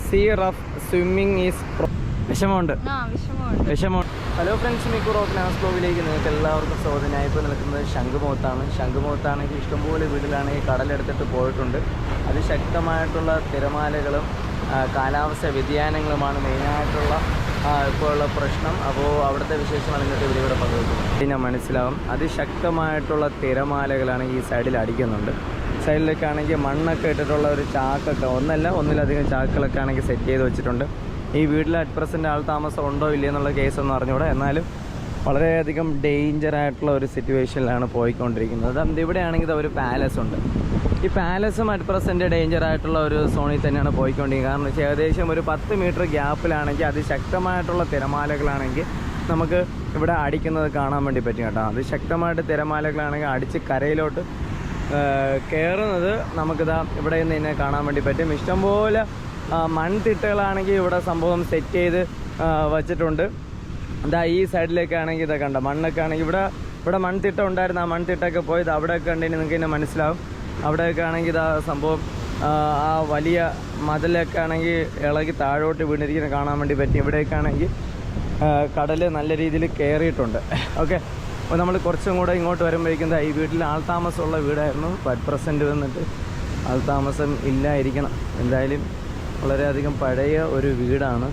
See rough swimming is വിഷമമുണ്ട്. Hello friends, Miku rock നാസ് ബ്ലോഗിലേക്ക് നിങ്ങൾക്ക് എല്ലാവർക്കും സ്വാഗതം. ഞാൻ ഇപ്പോൾ നിൽക്കുന്നത് ശംഖുമുഖത്താണ്. ശംഖുമുഖത്താണെങ്കിൽ ഇഷ്ടംപോലെ വീട്ടിലാണെങ്കിൽ കടലെടുത്തിട്ട് പോയിട്ടുണ്ട്. അതിശക്തമായിട്ടുള്ള തിരമാലകളും കാലാവസ്ഥ വ്യതിയാനങ്ങളുമാണ് മെയിനായിട്ടുള്ള ഇപ്പോൾ ഉള്ള പ്രശ്നം. അപ്പോൾ അവിടുത്തെ വിശേഷമാണ് ഇന്നത്തെ വീഡിയോയുടെ പങ്കുവെക്കുന്നത്. പിന്നെ മനസ്സിലാവും, അതിശക്തമായിട്ടുള്ള തിരമാലകളാണ് ഈ സൈഡിൽ അടിക്കുന്നുണ്ട്. സൈഡിലൊക്കെ ആണെങ്കിൽ മണ്ണൊക്കെ ഇട്ടിട്ടുള്ള ഒരു ചാക്കൊക്കെ ഒന്നിലധികം ചാക്കുകളൊക്കെ ആണെങ്കിൽ സെറ്റ് ചെയ്ത് വെച്ചിട്ടുണ്ട്. ഈ വീട്ടിൽ അറ്റ് പ്രസൻറ്റ് ആൾ താമസം ഉണ്ടോ ഇല്ലയോ എന്നുള്ള കേസൊന്നും അറിഞ്ഞുകൂടാ. എന്നാലും വളരെയധികം ഡേഞ്ചറായിട്ടുള്ള ഒരു സിറ്റുവേഷനിലാണ് പോയിക്കൊണ്ടിരിക്കുന്നത്. ഇവിടെയാണെങ്കിൽ ഒരു പാലസ് ഉണ്ട്. ഈ പാലസും അറ്റ് പ്രസൻറ്റ് ഡേഞ്ചറായിട്ടുള്ള ഒരു സോണിൽ തന്നെയാണ് പോയിക്കൊണ്ടിരിക്കുന്നത്. കാരണം വെച്ചാൽ ഏകദേശം ഒരു 10 മീറ്റർ ഗ്യാപ്പിലാണെങ്കിൽ അതിശക്തമായിട്ടുള്ള തിരമാലകളാണെങ്കിൽ നമുക്ക് ഇവിടെ അടിക്കുന്നത് കാണാൻ വേണ്ടി പറ്റും കേട്ടോ. അതിശക്തമായിട്ട് തിരമാലകളാണെങ്കിൽ അടിച്ച് കരയിലോട്ട് കയറുന്നത് നമുക്കിതാ ഇവിടെ നിന്ന് തന്നെ കാണാൻ വേണ്ടി പറ്റും. ഇഷ്ടംപോലെ മൺതിട്ടകളാണെങ്കിൽ ഇവിടെ സംഭവം സെറ്റ് ചെയ്ത് വച്ചിട്ടുണ്ട്. ഇതാ ഈ സൈഡിലേക്കാണെങ്കിൽ ഇതൊക്കെ കണ്ട മണ്ണൊക്കെ ആണെങ്കിൽ ഇവിടെ മൺതിട്ട ഉണ്ടായിരുന്നു. ആ മൺതിട്ടൊക്കെ പോയത് അവിടെയൊക്കെ ഉണ്ടെങ്കിൽ നിങ്ങൾക്ക് തന്നെ മനസ്സിലാവും. അവിടെയൊക്കെ ആണെങ്കിൽ ഇതാ സംഭവം ആ വലിയ മതിലൊക്കെ ആണെങ്കിൽ ഇളകി താഴോട്ട് വീണിരിക്കുന്നത് കാണാൻ വേണ്ടി പറ്റും. ഇവിടെയൊക്കെ ആണെങ്കിൽ കടൽ നല്ല രീതിയിൽ കയറിയിട്ടുണ്ട്. ഓക്കെ, അപ്പോൾ നമ്മൾ കുറച്ചും കൂടെ ഇങ്ങോട്ട് വരുമ്പോഴേക്കും ഈ വീട്ടിൽ ആൾതാമസമുള്ള വീടായിരുന്നു. അറ്റ് പ്രസൻറ്റ് വന്നിട്ട് ആൾതാമസം ഇല്ലായിരിക്കണം. എന്തായാലും വളരെയധികം പഴയ ഒരു വീടാണ്.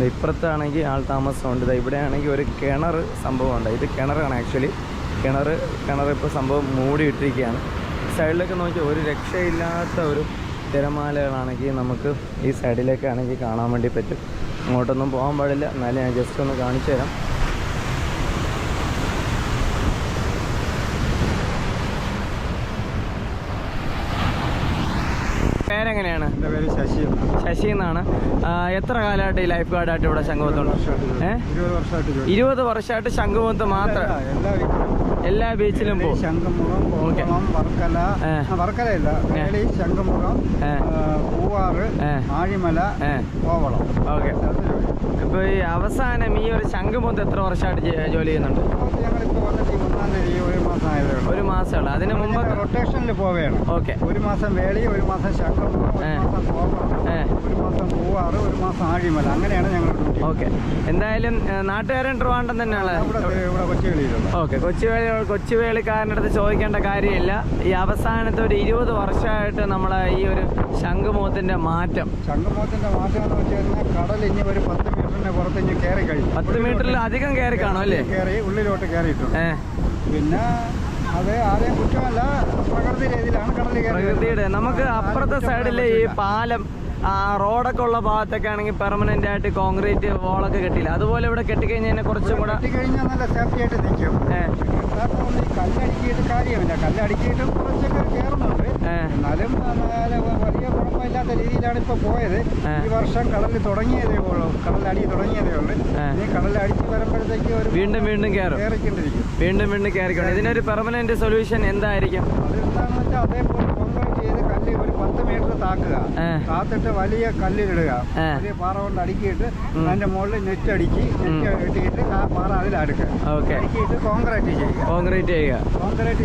ഇപ്പുറത്താണെങ്കിൽ ആൾതാമസമുണ്ട്. ഇവിടെ ആണെങ്കിൽ ഒരു കിണർ സംഭവമുണ്ട്. ഇത് കിണറാണ് ആക്ച്വലി. കിണർ ഇപ്പോൾ സംഭവം മൂടിയിട്ടിരിക്കുകയാണ്. സൈഡിലൊക്കെ നോക്കിയാൽ ഒരു രക്ഷയില്ലാത്ത ഒരു തിരമാലകളാണെങ്കിൽ നമുക്ക് ഈ സൈഡിലേക്കാണെങ്കിൽ കാണാൻ വേണ്ടി പറ്റും. അങ്ങോട്ടൊന്നും പോകാൻ പാടില്ല, എന്നാലും ഞാൻ ജസ്റ്റ് ഒന്ന് കാണിച്ചു തരാം. പേരെങ്ങനെയാണ്? എൻ്റെ പേര് ശശി എന്നാണ്. എത്ര കാലമായിട്ട് ഈ ലൈഫ് ഗാർഡായിട്ട് ഇവിടെ ശംഖുമുഖത്തുണ്ട്? 20 വർഷമായിട്ട് ശംഖുമുഖത്ത് മാത്രം എല്ലാ ബീച്ചിലും പോകും. ശംഖുമുഖം, വർക്കലയില്ല, ശംഖുമുഖം, പൂവാറ്, ആഴിമല, കോവളം. ഓക്കെ, ഇപ്പോൾ ഈ അവസാനം ഈ ഒരു ശംഖുമുഖത്ത് എത്ര വർഷമായിട്ട് ജോലി ചെയ്യുന്നുണ്ട്? ഞങ്ങളിപ്പോൾ വന്നിട്ട് 1-ാം തീയതി 1 മാസം ആയതേ ഉള്ളൂ. 1 മാസമുള്ളൂ. അതിന് മുമ്പ് റൊട്ടേഷനിൽ പോവുകയാണ്. ഓക്കെ, 1 മാസം വേളി, 1 മാസം ശംഖുമുഖം, 1 മാസം കോവളം, 1 മാസം പൂവാറ്, 1 മാസം ആഴിമല, അങ്ങനെയാണ് ഞങ്ങൾ. ഓക്കെ, എന്തായാലും നാട്ടുകാരൻ ട്രിവാൻഡ്രം തന്നെയാണ്. ഇവിടെ കൊച്ചുവേളിയിലുള്ള. ഓക്കെ, കൊച്ചുവേളിക്കാരൻ്റെ അടുത്ത് ചോദിക്കേണ്ട കാര്യമില്ല. ഈ അവസാനത്തെ ഒരു 20 വർഷമായിട്ട് നമ്മളെ ഈ ഒരു ശംഖുമുഖത്തിൻ്റെ മാറ്റം എന്ന് വെച്ച് കഴിഞ്ഞാൽ കടൽ ഇനി ഒരു 10 മീറ്ററിന് പുറത്ത് ഇനി കയറി കഴിഞ്ഞു. 10 മീറ്ററിൽ അധികം കയറി കാണും അല്ലേ? കയറി ഉള്ളിലോട്ട് കയറിയിട്ടുണ്ട്. പിന്നെ അത് ആരെയും കുറ്റമല്ല, പ്രകൃതി രീതിയിലാണ് കടൽ കയറി. പ്രകൃതിയുടെ നമുക്ക് അപ്പുറത്തെ സൈഡിൽ ഈ പാലം റോഡൊക്കെ ഉള്ള ഭാഗത്തൊക്കെ ആണെങ്കിൽ പെർമനന്റ് ആയിട്ട് കോൺക്രീറ്റ് വോളൊക്കെ കെട്ടില്ല. അതുപോലെ ഇവിടെ കെട്ടിക്കഴിഞ്ഞാൽ കുറച്ചും കൂടെ കെട്ടിക്കഴിഞ്ഞാൽ നല്ല സേഫ്റ്റി ആയിട്ട് നിൽക്കും. കല്ലടിക്കിയിട്ട് കാര്യമില്ല, കല്ലടിക്കിയിട്ട് കുറച്ചൊക്കെ കയറുന്നുണ്ട്. എന്നാലും വലിയ കുഴപ്പമില്ലാത്ത രീതിയിലാണ് ഇപ്പൊ പോയത്. ഈ വർഷം കടലിൽ തുടങ്ങിയതേ ഉള്ളൂ, കടലടി തുടങ്ങിയതേ ഉള്ളൂ. ഈ കടലടിച്ച് വരുമ്പോഴത്തേക്ക് ഒരു വീണ്ടും കയറിക്കൊണ്ടിരിക്കും. വീണ്ടും കയറിക്കൊണ്ട് ഇതിനൊരു പെർമനന്റ് സൊല്യൂഷൻ എന്തായിരിക്കും? അതെന്താണെന്ന് വെച്ചാൽ അതേപോലെ കോൺക്രീറ്റ് ചെയ്ത് കല്ല് ഒരു 10 മീറ്റർ താക്കുക, താത്തിട്ട് വലിയ കല്ലിലിടുക, വലിയ പാറ കൊണ്ട് അടുക്കിയിട്ട് അതിന്റെ മുകളിൽ നെറ്റ് ഇട്ടിട്ട് ആ പാറ അതിലടുക്കുക, അടുക്കിയിട്ട് കോൺക്രീറ്റ്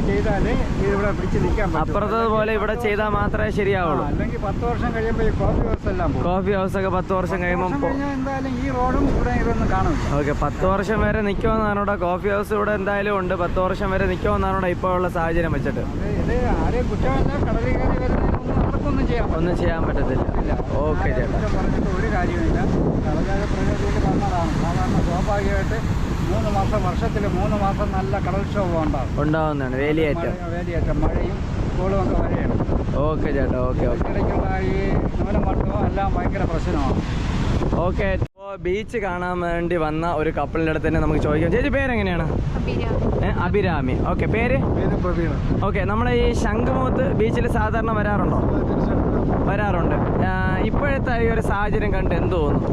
ചെയ്താലേ ഇവിടെ പിടിച്ച് നിൽക്കാൻ പറ്റും. അപ്പുറത്തതുപോലെ ഇവിടെ ചെയ്താൽ മാത്രമേ ശരിയാവുള്ളൂ. അല്ലെങ്കിൽ 10 വർഷം കഴിയുമ്പോൾ ഈ കോഫി ഹൗസ് എല്ലാം പോകും. കോഫി ഹൗസ് ഒക്കെ 10 വർഷം കഴിയുമ്പോൾ എന്തായാലും ഈ റോഡും ഇവിടെ ഇതൊന്നും കാണും. ഓക്കെ, 10 വർഷം വരെ നിൽക്കുമെന്നാണ് ഇവിടെ. കോഫി ഹൗസ് ഇവിടെ എന്തായാലും ഉണ്ട്. 10 വർഷം വരെ നിൽക്കുമെന്നാണ് ഇവിടെ ഇപ്പോൾ ഉള്ള സാഹചര്യം വെച്ചിട്ട്. ഇത് ആരെയും കുറ്റമല്ല, കടലിൽ കയറി വരുന്നതിനൊന്നും ഒന്നും ചെയ്യാൻ പറ്റത്തില്ല. ഓക്കെ ചേട്ടാ, പറഞ്ഞിട്ട് ഒരു കാര്യമില്ല. കടലായ പ്രകൃതിയിൽ വന്നതാണ്. സാധാരണ സ്വാഭാവികമായിട്ട് 3 മാസം, വർഷത്തിൽ 3 മാസം നല്ല കടൽക്ഷോഭം ഉണ്ടാവുന്നതാണ്. വേലിയേറ്റം, മഴയും കോളും ഒക്കെ വരെയാണ്. ഓക്കെ ചേട്ടാ, ഓക്കെ. ഇടയ്ക്കുള്ള ഈ ന്യൂനമർദ്ദവും എല്ലാം ഭയങ്കര പ്രശ്നമാണ്. ഓക്കെ, ഇപ്പോൾ ബീച്ച് കാണാൻ വേണ്ടി വന്ന ഒരു കപ്പിളിൻ്റെ അടുത്ത് തന്നെ നമുക്ക് ചോദിക്കാം. ചേച്ചി പേരെങ്ങനെയാണ്? അഭിരാമി. ഓക്കെ, പേര് പ്രവീണ. ഓക്കെ, നമ്മളെ ഈ ശംഖുമുഖത്ത് ബീച്ചിൽ സാധാരണ വരാറുണ്ടോ? വരാറുണ്ട്. ഇപ്പോഴത്തെ ഈ ഒരു സാഹചര്യം കണ്ട് എന്ത് തോന്നുന്നു?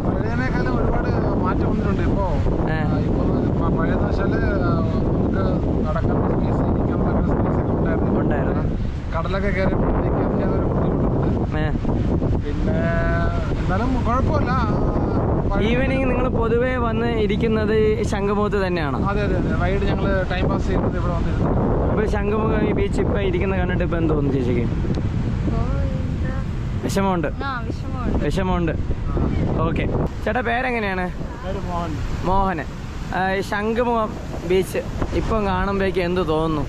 പഴയതിനേക്കാളും ഒരുപാട് മാറ്റം വന്നിട്ടുണ്ട്. ഇപ്പോൾ പഴയതെന്ന് വെച്ചാൽ നമുക്ക് നടക്കുന്ന സ്പേസ്, ഇരിക്കാനുള്ള സ്പേസ് ഉണ്ടായിരുന്നു. കടലൊക്കെ കയറിയപ്പോഴത്തേക്ക് അതിനൊരു ബുദ്ധിമുട്ടുണ്ട്. പിന്നെ എന്നാലും കുഴപ്പമില്ല. ഈവനിങ് നിങ്ങൾ പൊതുവേ വന്ന് ഇരിക്കുന്നത് ശംഖുമുഖത്ത് തന്നെയാണ്? അതെ, വൈകിട്ട് ഞങ്ങൾ ടൈം പാസ് ചെയ്യുന്നത് ഇവിടെ വന്നിരുന്നു. ഇപ്പോൾ ശംഖുമുഖം ഈ ബീച്ച് ഇപ്പം ഇരിക്കുന്ന കണ്ടിട്ട് ഇപ്പം എന്ത് തോന്നുന്നു ചേച്ചിക്ക്? വിഷമമുണ്ട്. വിഷമമുണ്ട്. ഓക്കെ. ചേട്ടാ പേരെങ്ങനെയാണ്? മോഹന്. ഈ ശംഖുമുഖം ബീച്ച് ഇപ്പം കാണുമ്പോഴേക്ക് എന്ത് തോന്നുന്നു?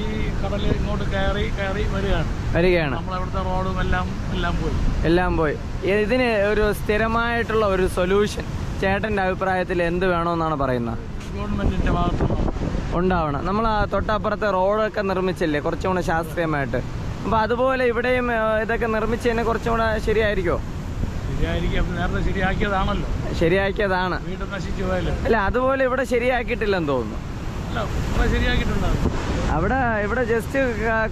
ഈ കടൽ ഇങ്ങോട്ട് കയറി വരികയാണ്. നമ്മളവിടുത്തെ റോഡും എല്ലാം പോയി. ഇതിന് ഒരു സ്ഥിരമായിട്ടുള്ള ഒരു സൊല്യൂഷൻ ചേട്ടൻ്റെ അഭിപ്രായത്തിൽ എന്ത് വേണമെന്നാണ് പറയുന്നത്? ഗവൺമെന്റിന്റെ ഭാഗത്തുനിന്ന് ഉണ്ടാവണം. നമ്മൾ ആ തൊട്ടപ്പുറത്തെ റോഡൊക്കെ നിർമ്മിച്ചില്ലേ കുറച്ചും കൂടെ ശാസ്ത്രീയമായിട്ട്, അപ്പോൾ അതുപോലെ ഇവിടെയും ഇതൊക്കെ നിർമ്മിച്ചതിന് കുറച്ചും കൂടെ ശരിയായിരിക്കുമോ? നേരത്തെ ശരിയാക്കിയതാണ്. വീട് നശിച്ചു പോയല്ലോ. അല്ല, അതുപോലെ ഇവിടെ ശരിയാക്കിയിട്ടില്ലെന്ന് തോന്നുന്നു. ഇവിടെ ജസ്റ്റ്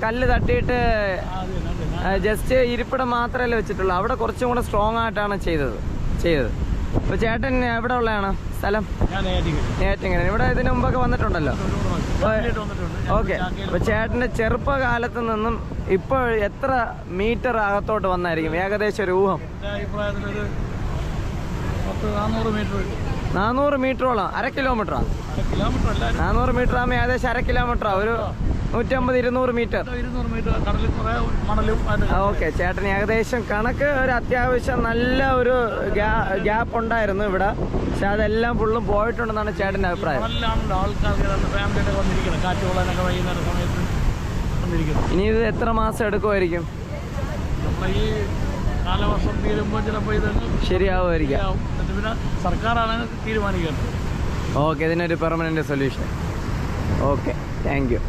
കല്ല് തട്ടിയിട്ട് ജസ്റ്റ് ഇരിപ്പിടം മാത്രമല്ലേ വെച്ചിട്ടുള്ളൂ. അവിടെ കുറച്ചും കൂടെ സ്ട്രോങ് ആയിട്ടാണ് ചെയ്തത്. അപ്പോൾ ചേട്ടൻ എവിടെ ഉള്ളതാണ് സ്ഥലം? നേറ്റിങ്ങനെ. ഇവിടെ ഇതിനു മുമ്പൊക്കെ വന്നിട്ടുണ്ടല്ലോ. ഓക്കെ. അപ്പോൾ ചേട്ടൻ്റെ ചെറുപ്പകാലത്ത് നിന്നും ഇപ്പോൾ എത്ര മീറ്റർ അകത്തോട്ട് വന്നായിരിക്കും ഏകദേശം ഒരു ഊഹം? 400 മീറ്ററോളം. 1/2 കിലോമീറ്ററാണ്. 400 മീറ്റർ ആകുമ്പോൾ ഏകദേശം 1/2 കിലോമീറ്ററാണ്. ഒരു 150-200 മീറ്റർ. ഓക്കെ. ചേട്ടൻ ഏകദേശം കണക്ക് ഒരു അത്യാവശ്യം നല്ല ഒരു ഗ്യാപ്പ് ഉണ്ടായിരുന്നു ഇവിടെ, പക്ഷെ അതെല്ലാം ഫുള്ളും പോയിട്ടുണ്ടെന്നാണ് ചേട്ടൻ്റെ അഭിപ്രായം. ഇനി ഇത് എത്ര മാസം എടുക്കുമായിരിക്കും? കാലവർഷം തീരുമ്പോൾ ചിലപ്പോൾ ഇത് ശരിയാവുമായിരിക്കും. പിന്നെ സർക്കാരാണ് തീരുമാനിക്കുന്നത്. ഓക്കെ. ഇതിനൊരു permanent solution. Okay, thank you.